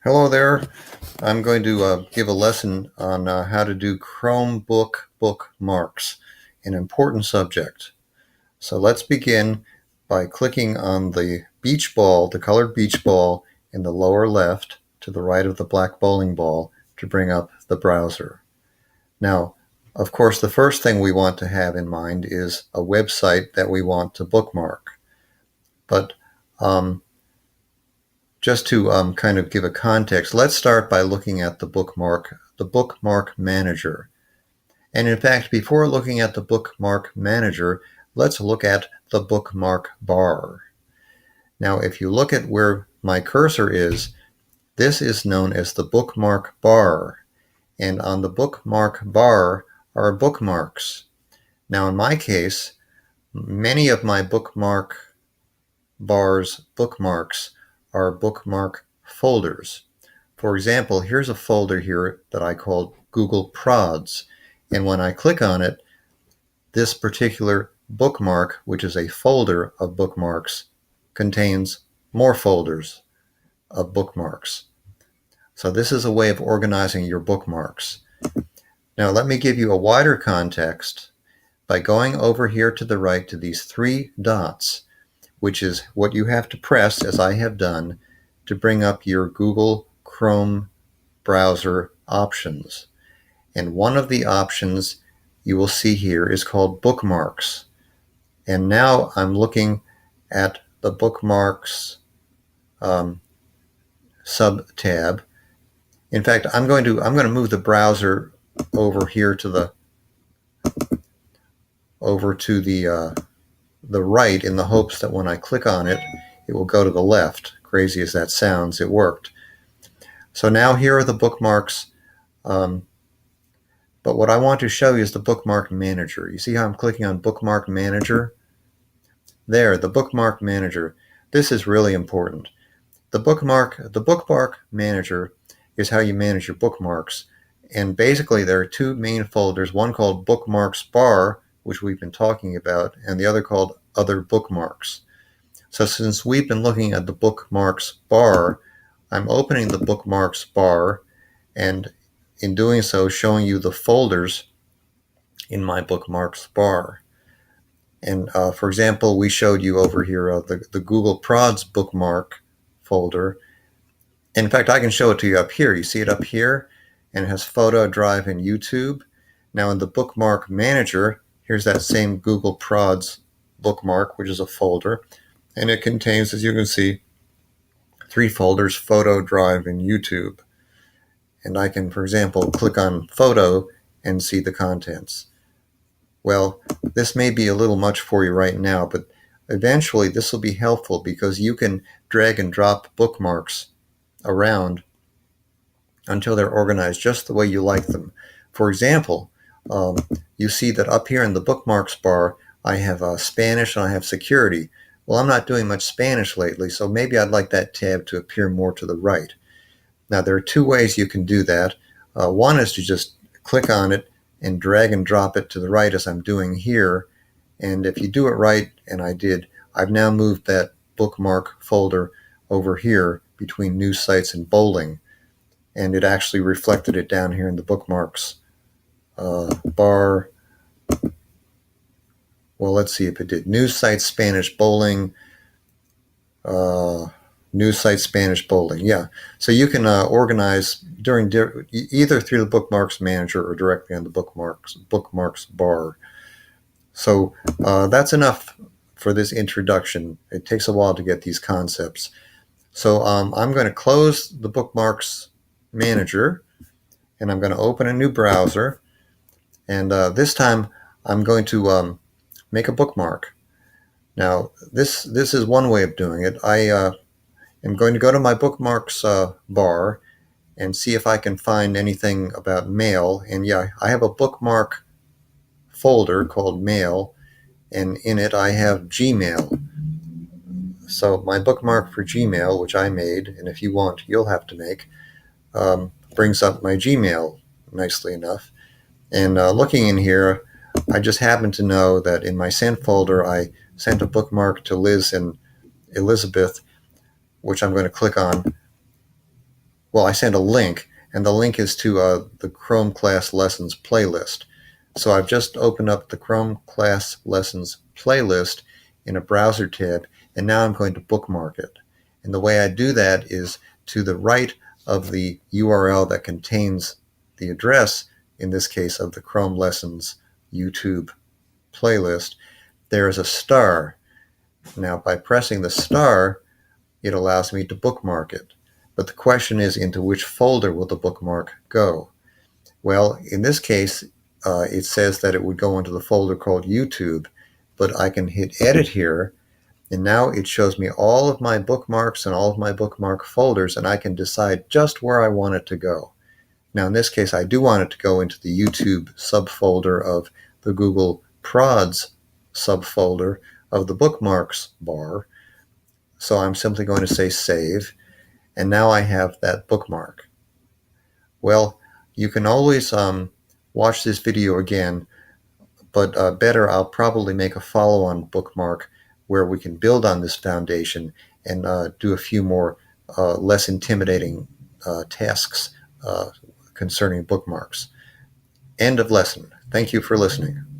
Hello there. I'm going to give a lesson on how to do Chromebook bookmarks, an important subject. So let's begin by clicking on the beach ball, the colored beach ball in the lower left to the right of the black bowling ball to bring up the browser. Now, of course, the first thing we want to have in mind is a website that we want to bookmark. But just to kind of give a context, let's start by looking at the Bookmark Manager. And in fact, before looking at the Bookmark Manager, let's look at the Bookmark Bar. Now, if you look at where my cursor is, this is known as the Bookmark Bar. And on the Bookmark Bar are bookmarks. Now, in my case, many of my Bookmark Bar's bookmarks are bookmark folders. For example, here's a folder here that I called Google Prods. And when I click on it, this particular bookmark, which is a folder of bookmarks, contains more folders of bookmarks. So this is a way of organizing your bookmarks. Now let me give you a wider context by going over here to the right to these three dots, which is what you have to press, as I have done, to bring up your Google Chrome browser options. And one of the options you will see here is called Bookmarks. And now I'm looking at the Bookmarks sub-tab. In fact, I'm going to move the browser over here to the right in the hopes that when I click on it, it will go to the left. Crazy as that sounds, it worked. So now here are the bookmarks, but what I want to show you is the Bookmark Manager. You see how I'm clicking on Bookmark Manager? There, the Bookmark Manager. This is really important. The Bookmark Manager is how you manage your bookmarks. And basically there are two main folders, one called Bookmarks Bar, which we've been talking about, and the other called Other Bookmarks. So since we've been looking at the Bookmarks Bar, I'm opening the Bookmarks Bar, and in doing so, showing you the folders in my Bookmarks Bar. And for example, we showed you over here the Google Prods bookmark folder. In fact, I can show it to you up here. You see it up here, and it has Photo, Drive, and YouTube. Now in the Bookmark Manager, here's that same Google Prods bookmark, which is a folder, and it contains, as you can see, three folders: Photo, Drive, and YouTube. And I can, for example, click on Photo and see the contents. Well, this may be a little much for you right now, but eventually this will be helpful because you can drag and drop bookmarks around until they're organized just the way you like them. For example, you see that up here in the Bookmarks Bar, I have Spanish and I have security. Well, I'm not doing much Spanish lately, so maybe I'd like that tab to appear more to the right. Now, there are two ways you can do that. One is to just click on it and drag and drop it to the right, as I'm doing here. And if you do it right, and I did, I've now moved that bookmark folder over here between news sites and bowling. And it actually reflected it down here in the bookmarks bar. Well, let's see if it did. News sites, Spanish, bowling, news site, Spanish, bowling. Yeah. So you can organize either through the Bookmarks Manager or directly on the Bookmarks Bar. So that's enough for this introduction. It takes a while to get these concepts. So I'm going to close the Bookmarks Manager, and I'm going to open a new browser. And this time I'm going to make a bookmark. Now, this is one way of doing it. I am going to go to my Bookmarks bar and see if I can find anything about mail. And yeah, I have a bookmark folder called Mail, and in it I have Gmail. So my bookmark for Gmail, which I made, and if you want, you'll have to make, brings up my Gmail nicely enough. And looking in here, I just happen to know that in my sent folder, I sent a bookmark to Liz and Elizabeth, which I'm going to click on. well, I send a link, and the link is to the Chrome Class Lessons playlist. So I've just opened up the Chrome Class Lessons playlist in a browser tab, and now I'm going to bookmark it. And the way I do that is to the right of the URL that contains the address, in this case of the Chrome Lessons YouTube playlist, there is a star. Now, by pressing the star, it allows me to bookmark it. But the question is, into which folder will the bookmark go? Well, in this case, it says that it would go into the folder called YouTube, but I can hit Edit here, and now it shows me all of my bookmarks and all of my bookmark folders, and I can decide just where I want it to go. Now, in this case, I do want it to go into the YouTube subfolder of the Google Prods subfolder of the Bookmarks bar. So I'm simply going to say Save, and now I have that bookmark. Well, you can always watch this video again, but better, I'll probably make a follow-on bookmark where we can build on this foundation and do a few more less intimidating tasks concerning bookmarks. End of lesson. Thank you for listening.